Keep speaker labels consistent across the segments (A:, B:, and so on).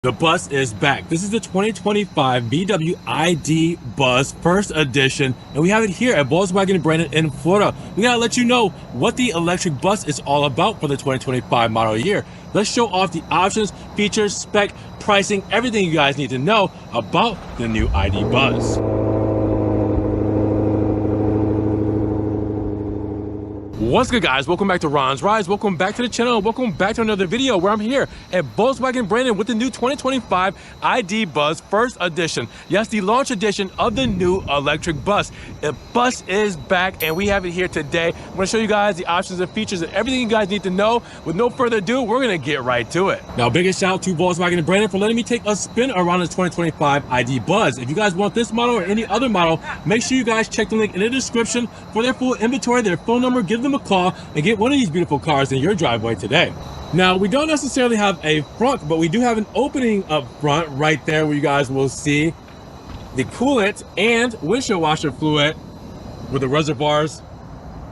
A: The bus is back. This is the 2025 VW ID.Buzz first edition, and we have it here at Volkswagen Brandon in Florida. We gotta let you know what the electric bus is all about for the 2025 model year. Let's show off the options, features, spec, pricing, everything you guys need to know about the new ID.Buzz. What's good, guys? Welcome back to Ron's Rides. Welcome back to the channel. Welcome back to another video where I'm here at Volkswagen Brandon with the new 2025 ID.Buzz first edition. Yes, the launch edition of the new electric bus. The bus is back and we have it here today. I'm going to show you guys the options and features and everything you guys need to know. With no further ado, we're going to get right to it. Now, biggest shout out to Volkswagen Brandon for letting me take a spin around this 2025 ID.Buzz. If you guys want this model or any other model, make sure you guys check the link in the description for their full inventory, their phone number, give them a call and get one of these beautiful cars in your driveway today. Now, we don't necessarily have a front, but we do have an opening up front right there where you guys will see the coolant and windshield washer fluid where the reservoirs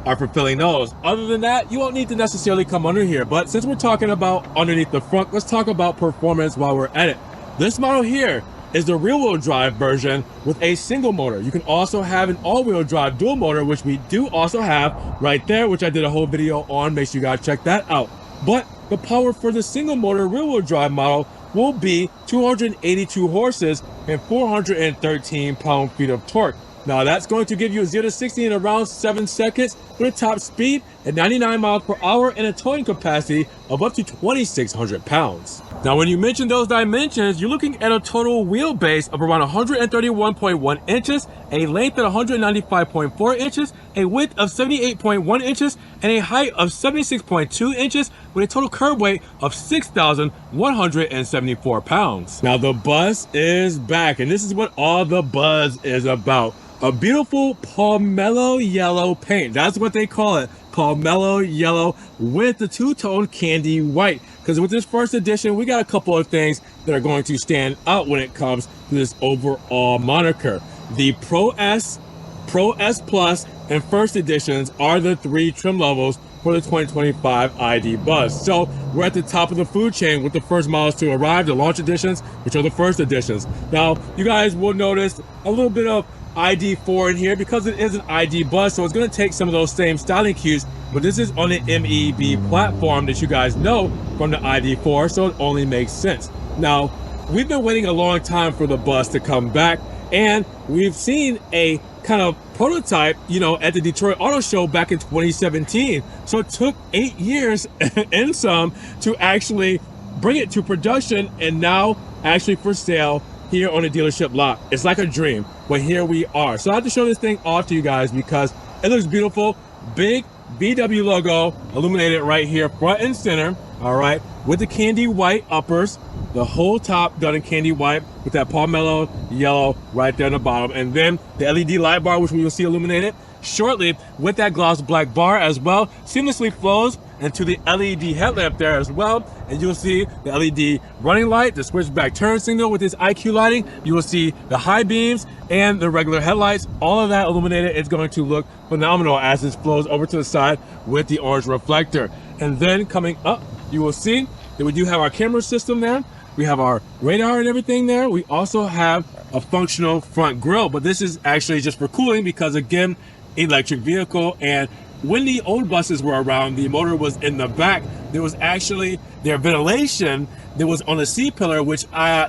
A: are for filling those. Other than that, you won't need to necessarily come under here, but since we're talking about underneath the front, let's talk about performance while we're at it. This model here is the rear-wheel drive version with a single motor. You can also have an all-wheel drive dual motor, which we do also have right there, which I did a whole video on. Make sure you guys check that out. But the power for the single motor rear-wheel drive model will be 282 horses and 413 pound-feet of torque. Now that's going to give you a 0 to 60 in around 7 seconds with a top speed at 99 miles per hour and a towing capacity of up to 2,600 pounds. Now, when you mention those dimensions, you're looking at a total wheelbase of around 131.1 inches, a length of 195.4 inches, a width of 78.1 inches, and a height of 76.2 inches with a total curb weight of 6,174 pounds. Now, the bus is back, and this is what all the buzz is about. A beautiful Pomelo yellow paint. That's what they call it. Pomelo yellow with the two-tone candy white. Because with this first edition, we got a couple of things that are going to stand out when it comes to this overall moniker. The Pro S, Pro S Plus, and first editions are the three trim levels for the 2025 ID.Buzz. So we're at the top of the food chain with the first models to arrive, the launch editions, which are the first editions. Now, you guys will notice a little bit of ID4 in here because it is an ID.Buzz, so it's going to take some of those same styling cues, but this is on the MEB platform that you guys know from the ID4, so it only makes sense. Now, we've been waiting a long time for the bus to come back, and we've seen a kind of prototype, you know, at the Detroit Auto Show back in 2017. So it took 8 years and some to actually bring it to production and now actually for sale here on the dealership lot. It's like a dream, but here we are. So I have to show this thing off to you guys because it looks beautiful. Big VW logo illuminated right here, front and center, all right, with the candy white uppers, the whole top done in candy white with that Pomelo yellow right there in the bottom, and then the LED light bar, which we will see illuminated shortly with that gloss black bar as well, seamlessly flows into the LED headlamp there as well, and you'll see the LED running light, the switchback turn signal with this IQ lighting. You will see the high beams and the regular headlights, all of that illuminated. It's going to look phenomenal as this flows over to the side with the orange reflector. And then coming up, you will see that we do have our camera system there. We have our radar and everything there. We also have a functional front grille, but this is actually just for cooling because, again, electric vehicle. And when the old buses were around, the motor was in the back. There was actually their ventilation that was on the C-pillar, which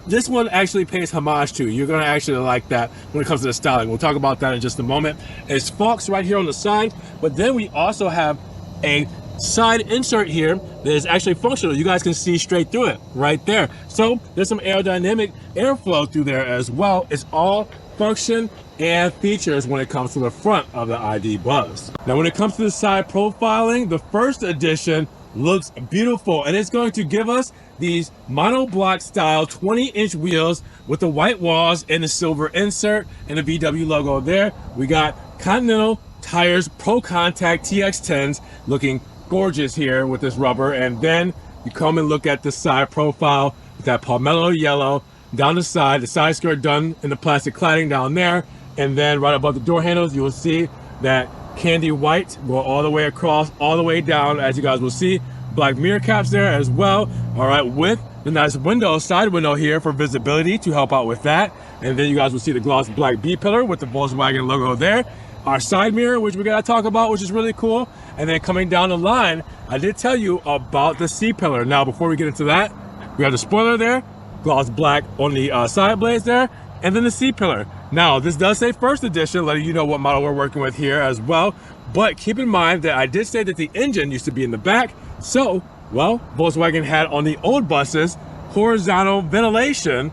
A: this one actually pays homage to. You're going to actually like that when it comes to the styling. We'll talk about that in just a moment. It's Fox right here on the side, but then we also have a side insert here that is actually functional. You guys can see straight through it right there. So there's some aerodynamic airflow through there as well. It's all function and features when it comes to the front of the ID.Buzz. Now, when it comes to the side profiling, the first edition looks beautiful, and it's going to give us these monoblock style 20-inch wheels with the white walls and the silver insert and the VW logo there. We got Continental Tires Pro Contact TX10s looking gorgeous here with this rubber, and then you come and look at the side profile with that Pomelo yellow down the side skirt done in the plastic cladding down there. And then right above the door handles, you will see that candy white go all the way across, all the way down, as you guys will see. Black mirror caps there as well. All right, with the nice window, side window here for visibility to help out with that. And then you guys will see the gloss black B-pillar with the Volkswagen logo there. Our side mirror, which we gotta talk about, which is really cool. And then coming down the line, I did tell you about the C-pillar. Now, before we get into that, we have the spoiler there, gloss black on the side blades there, and then the C-pillar. Now, this does say first edition, letting you know what model we're working with here as well. But keep in mind that I did say that the engine used to be in the back. So, well, Volkswagen had on the old buses horizontal ventilation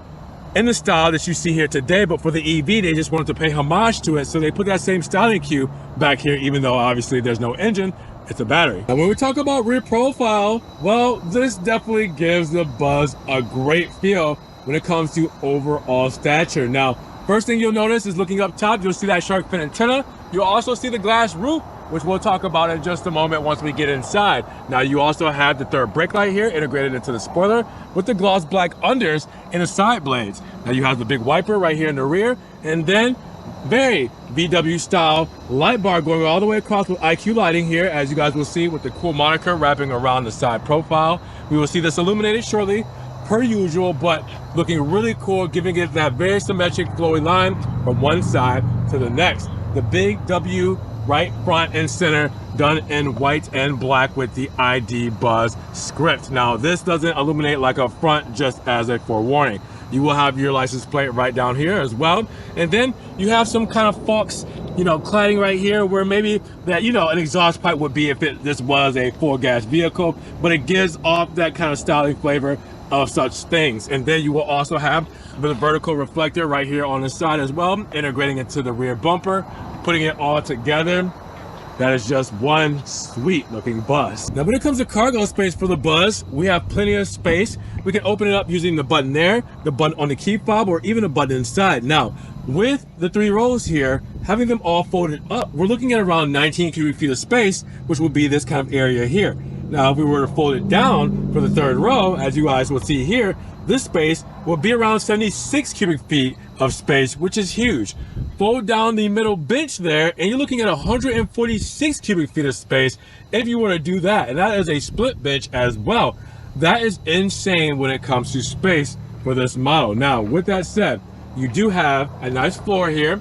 A: in the style that you see here today, but for the EV, they just wanted to pay homage to it, so they put that same styling cue back here, even though obviously there's no engine, it's a battery. And when we talk about rear profile, well, this definitely gives the Buzz a great feel when it comes to overall stature. Now, first thing you'll notice is looking up top, you'll see that shark fin antenna. You'll also see the glass roof, which we'll talk about in just a moment once we get inside. Now, you also have the third brake light here integrated into the spoiler with the gloss black unders and the side blades. Now, you have the big wiper right here in the rear, and then very VW style light bar going all the way across with IQ lighting here, as you guys will see, with the cool moniker wrapping around the side profile. We will see this illuminated shortly, per usual, but looking really cool, giving it that very symmetric flowy line from one side to the next. The big W right front and center done in white and black with the ID.Buzz script. Now, this doesn't illuminate like a front, just as a forewarning. You will have your license plate right down here as well. And then you have some kind of Fox, cladding right here where maybe that, an exhaust pipe would be if this was a full gas vehicle, but it gives off that kind of styling flavor of such things. And then you will also have the vertical reflector right here on the side as well, integrating into the rear bumper, putting it all together. That is just one sweet looking Buzz. Now, when it comes to cargo space for the Buzz, we have plenty of space. We can open it up using the button there, the button on the key fob, or even a button inside. Now, with the 3 rows here, having them all folded up, we're looking at around 19 cubic feet of space, which would be this kind of area here. Now, if we were to fold it down for the 3rd row, as you guys will see here, this space will be around 76 cubic feet of space, which is huge. Fold down the middle bench there, and you're looking at 146 cubic feet of space if you were to do that. And that is a split bench as well. That is insane when it comes to space for this model. Now, with that said, you do have a nice floor here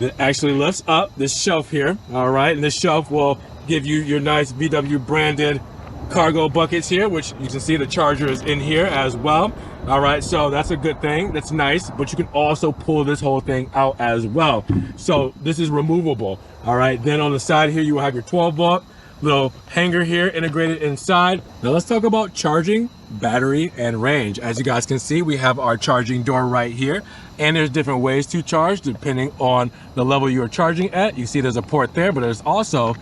A: that actually lifts up this shelf here. All right, and this shelf will give you your nice VW branded cargo buckets here, which you can see the charger is in here as well. All right, so that's a good thing. That's nice, but you can also pull this whole thing out as well. So this is removable. All right, then on the side here, you will have your 12-volt little hanger here integrated inside. Now let's talk about charging, battery, and range. As you guys can see, we have our charging door right here, and there's different ways to charge depending on the level you're charging at. You see there's a port there, but there's also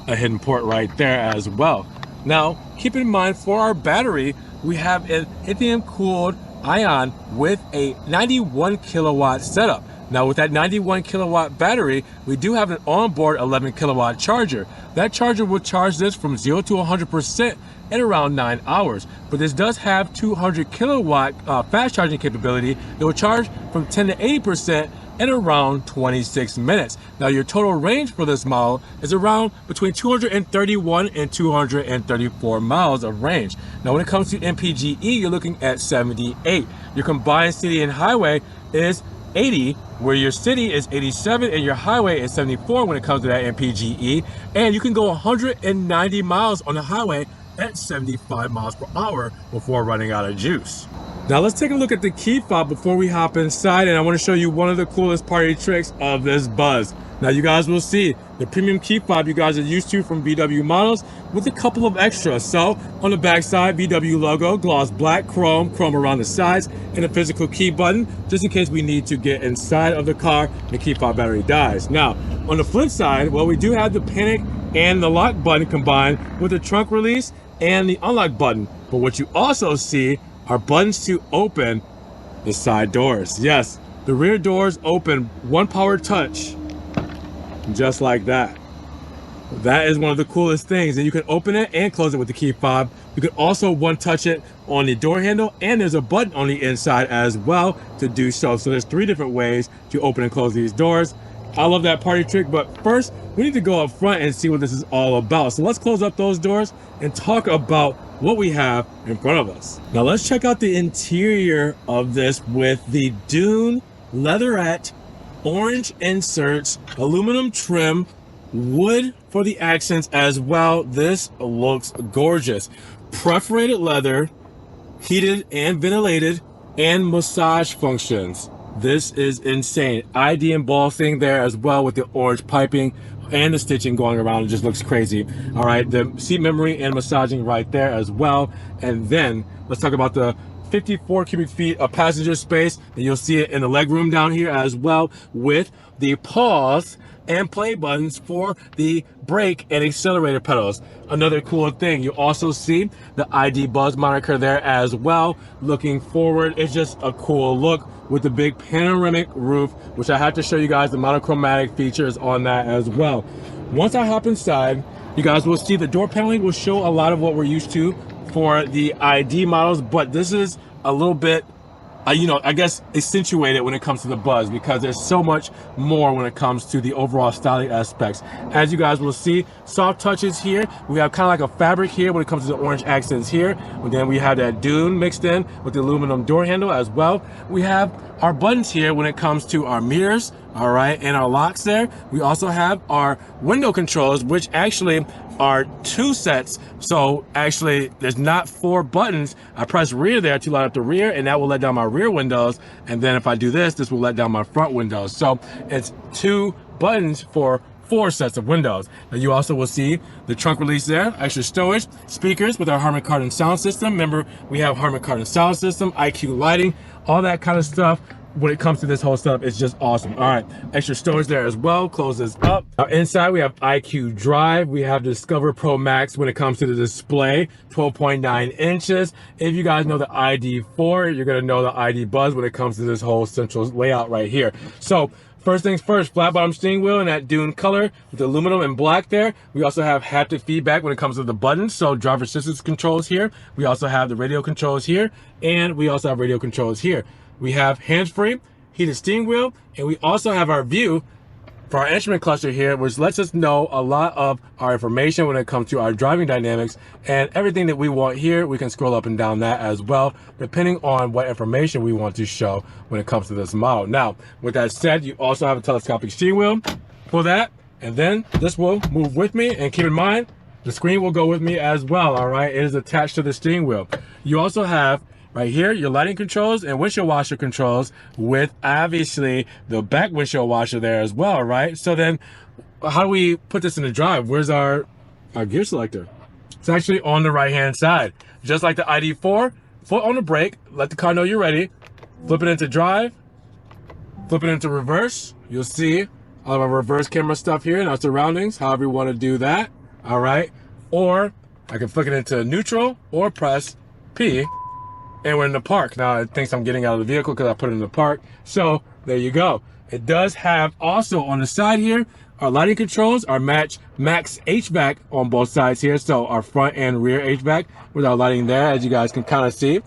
A: a hidden port right there as well. Now, keep in mind for our battery, we have an lithium cooled ion with a 91 kilowatt setup. Now, with that 91 kilowatt battery, we do have an onboard 11 kilowatt charger. That charger will charge this from 0 to 100% in around 9 hours. But this does have 200 kilowatt fast charging capability that will charge from 10 to 80% in around 26 minutes. Now, your total range for this model is around between 231 and 234 miles of range. Now, when it comes to MPGE, you're looking at 78. Your combined city and highway is 80, where your city is 87 and your highway is 74 when it comes to that MPGE. And you can go 190 miles on the highway at 75 miles per hour before running out of juice. Now let's take a look at the key fob before we hop inside, and I want to show you one of the coolest party tricks of this Buzz. Now you guys will see the premium key fob you guys are used to from VW models with a couple of extras. So on the back side, VW logo, gloss black, chrome around the sides, and a physical key button just in case we need to get inside of the car and the key fob battery dies. Now on the flip side, well, we do have the panic and the lock button combined with the trunk release and the unlock button. But what you also see are buttons to open the side doors. Yes, the rear doors open one power touch, just like that. That is one of the coolest things, and you can open it and close it with the key fob. You can also one touch it on the door handle, and there's a button on the inside as well to do so. So there's 3 different ways to open and close these doors. I love that party trick, but first we need to go up front and see what this is all about. So let's close up those doors and talk about what we have in front of us. Now let's check out the interior of this with the Dune leatherette, orange inserts, aluminum trim, wood for the accents as well. This looks gorgeous. Perforated leather, heated and ventilated, and massage functions. This is insane. ID embossing there as well with the orange piping and the stitching going around. It just looks crazy. All right, the seat memory and massaging right there as well. And then let's talk about the 54 cubic feet of passenger space, and you'll see it in the legroom down here as well, with the pause and play buttons for the brake and accelerator pedals. Another cool thing, you also see the ID.Buzz moniker there as well. Looking forward, it's just a cool look with the big panoramic roof, which I have to show you guys the monochromatic features on that as well. Once I hop inside, you guys will see the door paneling will show a lot of what we're used to for the ID models, but this is a little bit, you know, I guess accentuated when it comes to the Buzz, because there's so much more when it comes to the overall styling aspects. As you guys will see, soft touches here. We have kind of like a fabric here when it comes to the orange accents here. And then we have that Dune mixed in with the aluminum door handle as well. We have our buttons here when it comes to our mirrors, all right, and our locks there. We also have our window controls, which actually are 2 sets. So actually there's not 4 buttons. I press rear there to light up the rear, and that will let down my rear windows. And then if I do this, this will let down my front windows. So it's 2 buttons for 4 sets of windows. Now you also will see the trunk release there, extra storage, speakers with our Harman Kardon sound system. Remember, we have Harman Kardon sound system, IQ lighting, all that kind of stuff. When it comes to this whole setup, it's just awesome. All right, extra storage there as well. Close this up. Now inside we have IQ Drive. We have Discover Pro Max when it comes to the display, 12.9 inches. If you guys know the ID4, you're gonna know the ID.Buzz when it comes to this whole central layout right here. So first things first, flat bottom steering wheel in that Dune color with the aluminum and black there. We also have haptic feedback when it comes to the buttons. So driver assistance controls here. We also have the radio controls here, and we also have radio controls here. We have hands-free, heated steering wheel, and we also have our view for our instrument cluster here, which lets us know a lot of our information when it comes to our driving dynamics, and everything that we want here, we can scroll up and down that as well, depending on what information we want to show when it comes to this model. Now, with that said, you also have a telescopic steering wheel for that, and then this will move with me, and keep in mind, the screen will go with me as well, all right? It is attached to the steering wheel. You also have right here, your lighting controls and windshield washer controls, with obviously the back windshield washer there as well, right? So then how do we put this in the drive? Where's our gear selector? It's actually on the right-hand side. Just like the ID4, foot on the brake, let the car know you're ready, flip it into drive, flip it into reverse. You'll see all of our reverse camera stuff here and our surroundings, however you want to do that, all right? Or I can flick it into neutral or press P, and we're in the park. Now it thinks I'm getting out of the vehicle because I put it in the park. So there you go. It does have also on the side here, our lighting controls, our max HVAC on both sides here. So our front and rear HVAC with our lighting there, as you guys can kind of see.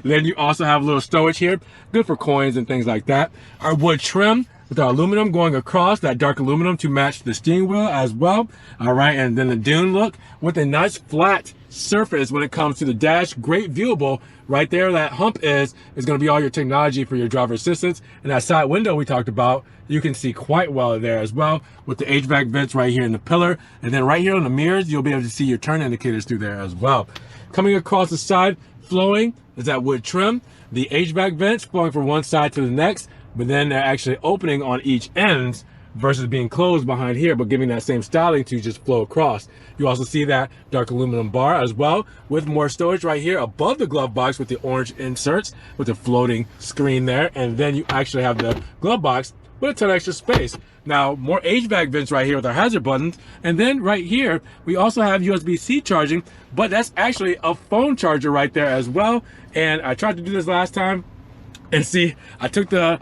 A: Then you also have a little storage here, good for coins and things like that. Our wood trim with our aluminum going across, that dark aluminum to match the steering wheel as well. All right, and then the Dune look with a nice flat surface when it comes to the dash, great viewable. Right there, that hump is going to be all your technology for your driver assistance. And that side window we talked about, you can see quite well there as well, with the HVAC vents right here in the pillar. And then right here on the mirrors, you'll be able to see your turn indicators through there as well. Coming across the side, flowing is that wood trim. The HVAC vents flowing from one side to the next, but then they're actually opening on each ends versus being closed behind here, but giving that same styling to just flow across. You also see that dark aluminum bar as well, with more storage right here above the glove box with the orange inserts with the floating screen there. And then you actually have the glove box with a ton of extra space. Now, more HVAC vents right here with our hazard buttons. And then right here, we also have USB-C charging, but that's actually a phone charger right there as well. And I tried to do this last time, and see, I took the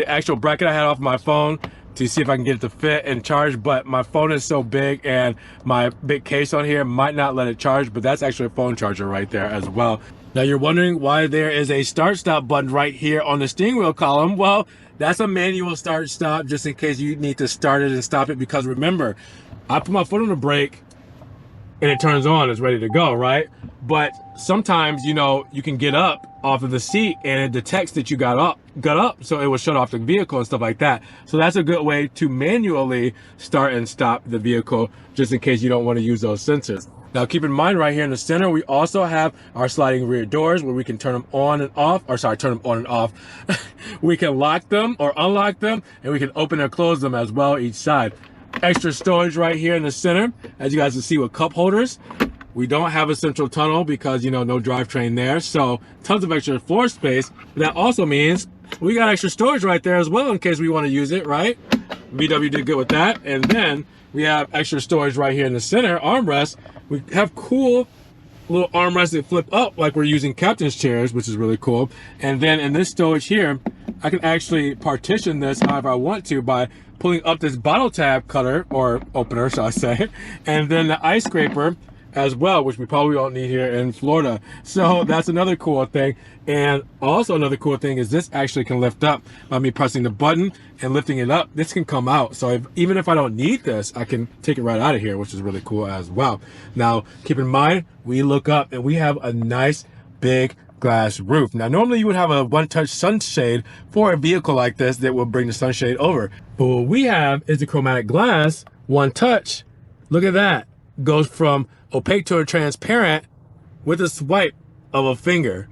A: actual bracket I had off my phone to see if I can get it to fit and charge, but my phone is so big and my big case on here might not let it charge, but that's actually a phone charger right there as well. Now you're wondering why there is a start-stop button right here on the steering wheel column. Well, that's a manual start-stop just in case you need to start it and stop it, because remember, I put my foot on the brake, and it turns on, it's ready to go, right? But sometimes, you know, you can get up off of the seat and it detects that you got up, so it will shut off the vehicle and stuff like that. So that's a good way to manually start and stop the vehicle, just in case you don't want to use those sensors. Now keep in mind, right here in the center, we also have our sliding rear doors where we can turn them on and off, or sorry, turn them on and off. We can lock them or unlock them, and we can open and close them as well each side. Extra storage right here in the center, as you guys can see, with cup holders. We don't have a central tunnel because, you know, no drivetrain there, so tons of extra floor space. That also means we got extra storage right there as well in case we want to use it, right? VW did good with that. And then we have extra storage right here in the center, armrest. We have cool little armrests that flip up like we're using captain's chairs, which is really cool. And then in this storage here, I can actually partition this however I want to by pulling up this bottle tab cutter, or opener, shall I say, and then the ice scraper as well, which we probably don't need here in Florida. So that's another cool thing. And also another cool thing is this actually can lift up by me pressing the button and lifting it up. This can come out. So even if I don't need this, I can take it right out of here, which is really cool as well. Now, keep in mind, we look up and we have a nice big glass roof. Now, normally you would have a one-touch sunshade for a vehicle like this that will bring the sunshade over. But what we have is the chromatic glass, one touch. Look at that. Goes from opaque to a transparent with a swipe of a finger.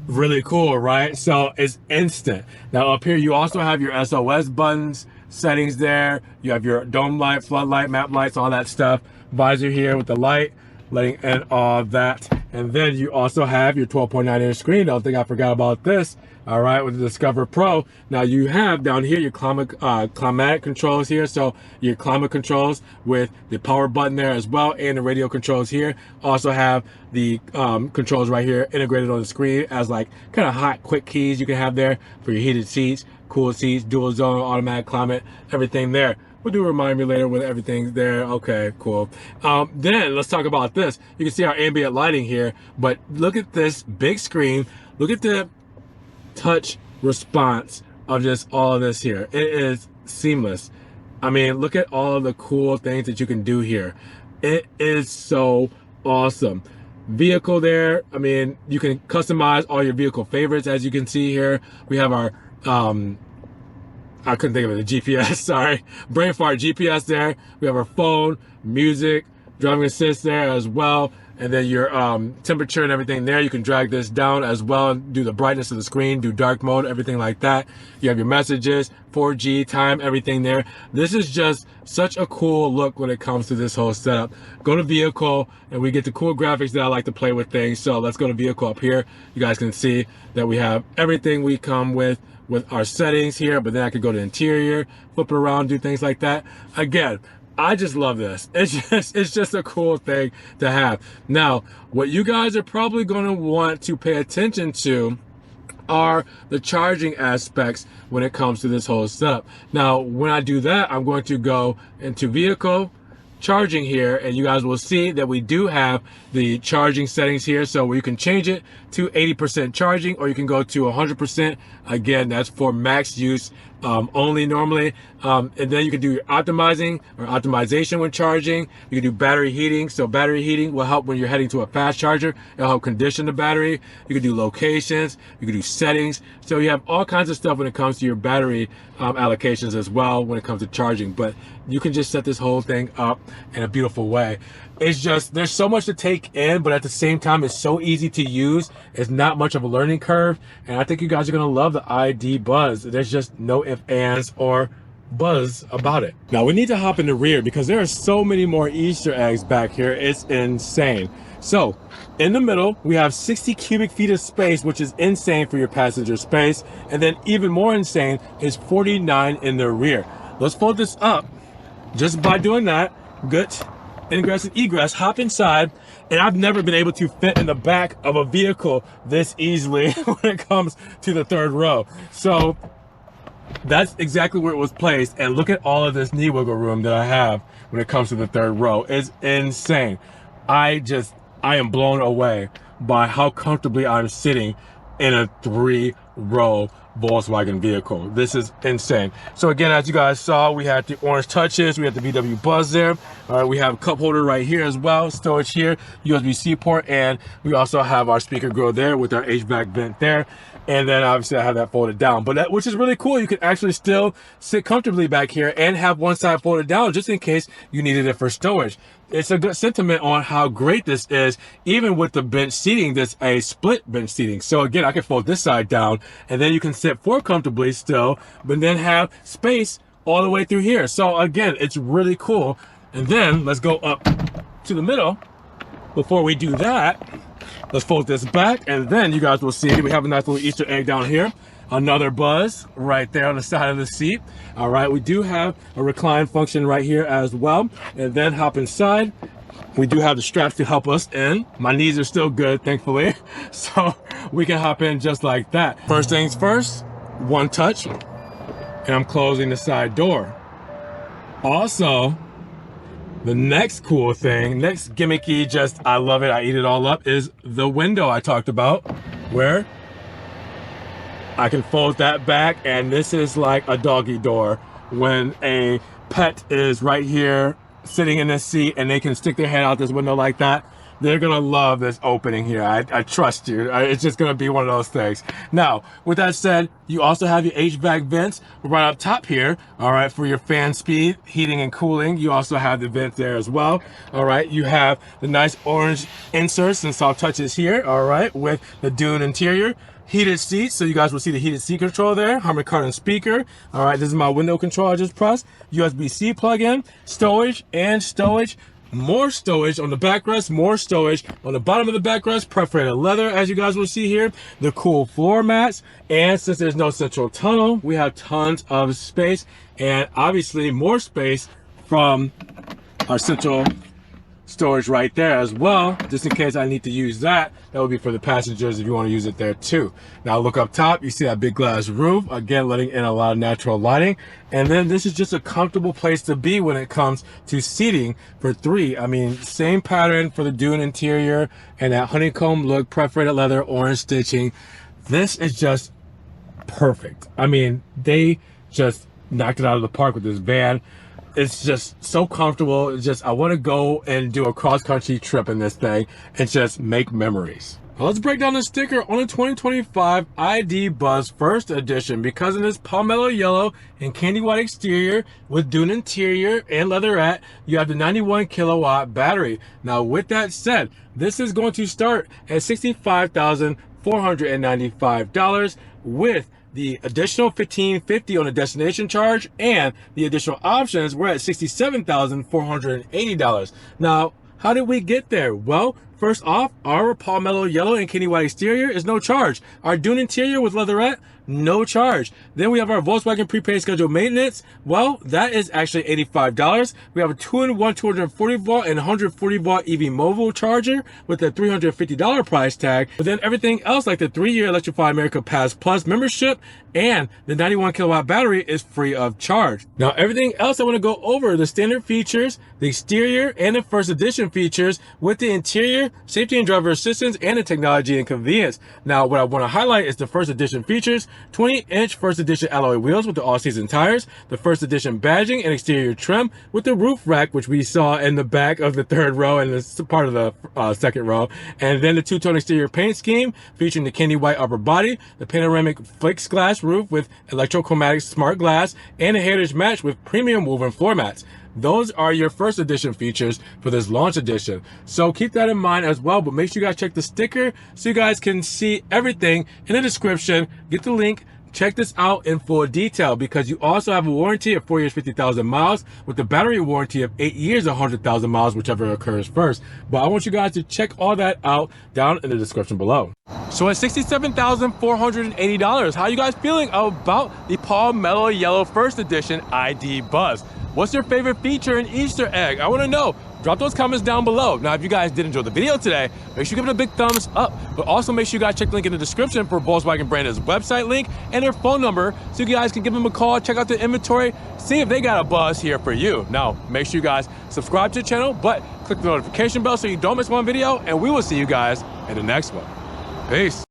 A: Really cool, right? So it's instant. Now up here, you also have your SOS buttons, settings there. You have your dome light, floodlight, map lights, all that stuff. Visor here with the light, letting in all that. And then you also have your 12.9-inch screen. Don't think I forgot about this. All right, with the Discover Pro. Now you have down here your climatic controls here. So your climate controls with the power button there as well, and the radio controls here. Also have the controls right here integrated on the screen as like kind of hot, quick keys you can have there for your heated seats, cool seats, dual zone, automatic climate, everything there. Will do remind me later with everything there. Okay, cool. Then let's talk about this. You can see our ambient lighting here, but look at this big screen. Look at the touch response of just all of this here. It is seamless. I mean, look at all of the cool things that you can do here. It is so awesome. Vehicle there. I mean, you can customize all your vehicle favorites. As you can see here, we have our I couldn't think of it, the GPS, sorry. Brain fart GPS there. We have our phone, music, driving assist there as well. And then your temperature and everything there. You can drag this down as well and do the brightness of the screen, do dark mode, everything like that. You have your messages, 4G, time, everything there. This is just such a cool look when it comes to this whole setup. Go to vehicle and we get the cool graphics that I like to play with things. So let's go to vehicle up here. You guys can see that we have everything we come with our settings here, but then I could go to interior, flip it around, do things like that. Again, I just love this. It's just a cool thing to have. Now, what you guys are probably going to want to pay attention to are the charging aspects when it comes to this whole setup. Now, when I do that, I'm going to go into vehicle, charging here, and you guys will see that we do have the charging settings here, so where you can change it to 80% charging, or you can go to 100%. Again, that's for max use only normally. And then you can do your optimizing or optimization when charging. You can do battery heating. So battery heating will help when you're heading to a fast charger. It'll help condition the battery. You can do locations. You can do settings. So you have all kinds of stuff when it comes to your battery allocations as well when it comes to charging. But you can just set this whole thing up in a beautiful way. It's just, there's so much to take in, but at the same time, it's so easy to use. It's not much of a learning curve. And I think you guys are going to love the ID.Buzz. There's just no ifs, ands, or buzz about it. Now we need to hop in the rear because there are so many more Easter eggs back here. It's insane. So in the middle, we have 60 cubic feet of space, which is insane for your passenger space. And then even more insane is 49 in the rear. Let's fold this up. Just by doing that, good ingress and egress, hop inside, and I've never been able to fit in the back of a vehicle this easily when it comes to the third row. So that's exactly where it was placed, and look at all of this knee wiggle room that I have when it comes to the third row. It's insane. I am blown away by how comfortably I'm sitting in a 3-row Volkswagen vehicle. This is insane. So again, as you guys saw, we had the orange touches, we had the VW Buzz there. All right, we have a cup holder right here as well, storage here, USB-C port, and we also have our speaker grill there with our HVAC vent there. And then obviously I have that folded down, but that, which is really cool. You can actually still sit comfortably back here and have one side folded down just in case you needed it for storage. It's a good sentiment on how great this is. Even with the bench seating, there's a split bench seating. So again, I can fold this side down and then you can sit forward comfortably still, but then have space all the way through here. So again, it's really cool. And then let's go up to the middle. Before we do that, let's fold this back, and then you guys will see we have a nice little Easter egg down here. Another Buzz right there on the side of the seat. All right, we do have a recline function right here as well. And then hop inside. We do have the straps to help us in. My knees are still good, thankfully. So we can hop in just like that. First things first, one touch, and I'm closing the side door. Also, the next cool thing, next gimmicky, just I love it, I eat it all up, is the window I talked about, where I can fold that back, and this is like a doggy door. When a pet is right here sitting in this seat and they can stick their head out this window like that, they're gonna love this opening here. I trust you. It's just gonna be one of those things. Now, with that said, you also have your HVAC vents right up top here, all right, for your fan speed, heating and cooling. You also have the vent there as well, all right. You have the nice orange inserts and soft touches here, all right, with the Dune interior. Heated seats, so you guys will see the heated seat control there. Harman Kardon speaker. All right, this is my window control I just pressed. USB-C plug-in, stowage and stowage. More stowage on the backrest, more stowage on the bottom of the backrest, perforated leather, as you guys will see here, the cool floor mats, and since there's no central tunnel, we have tons of space, and obviously more space from our central storage right there as well, just in case I need to use that. That would be for the passengers if you want to use it there too. Now look up top, you see that big glass roof, again letting in a lot of natural lighting. And then this is just a comfortable place to be when it comes to seating for three. I mean, same pattern for the Dune interior and that honeycomb look, perforated leather, orange stitching. This is just perfect. I mean, they just knocked it out of the park with this van. It's just so comfortable. It's just, I want to go and do a cross-country trip in this thing and just make memories. Well, let's break down the sticker on the 2025 ID.Buzz First Edition. Because of this pomelo yellow and candy white exterior with Dune interior and leatherette, you have the 91 kilowatt battery. Now, with that said, this is going to start at $65,495 with the additional $1,550 on the destination charge, and the additional options, we're at $67,480. Now, how did we get there? Well, first off, our pomelo yellow and candy white exterior is no charge. Our Dune interior with leatherette, no charge. Then we have our Volkswagen prepaid scheduled maintenance. Well, that is actually $85. We have a 2-in-1 240 volt and 140 volt EV mobile charger with a $350 price tag. But then everything else, like the 3-year Electrify America Pass Plus membership and the 91 kilowatt battery, is free of charge. Now, everything else I want to go over, the standard features, the exterior, and the first edition features with the interior, safety and driver assistance, and the technology and convenience. Now, what I want to highlight is the first edition features. 20-inch first edition alloy wheels with the all-season tires, the first edition badging and exterior trim with the roof rack, which we saw in the back of the third row and this part of the second row, and then the two-tone exterior paint scheme featuring the candy white upper body, the panoramic fixed glass roof with electrochromatic smart glass, and a heritage match with premium woven floor mats. Those are your first edition features for this launch edition. So keep that in mind as well, but make sure you guys check the sticker so you guys can see everything in the description. Get the link. Check this out in full detail, because you also have a warranty of 4 years, 50,000 miles with the battery warranty of 8 years, 100,000 miles, whichever occurs first. But I want you guys to check all that out down in the description below. So at $67,480, how are you guys feeling about the Pomelo Yellow First Edition ID.Buzz? What's your favorite feature and Easter egg? I want to know. Drop those comments down below. Now, if you guys did enjoy the video today, make sure you give it a big thumbs up. But also make sure you guys check the link in the description for Volkswagen brand's website link and their phone number, so you guys can give them a call, check out the inventory, see if they got a Buzz here for you. Now, make sure you guys subscribe to the channel, but click the notification bell so you don't miss one video, and we will see you guys in the next one. Peace.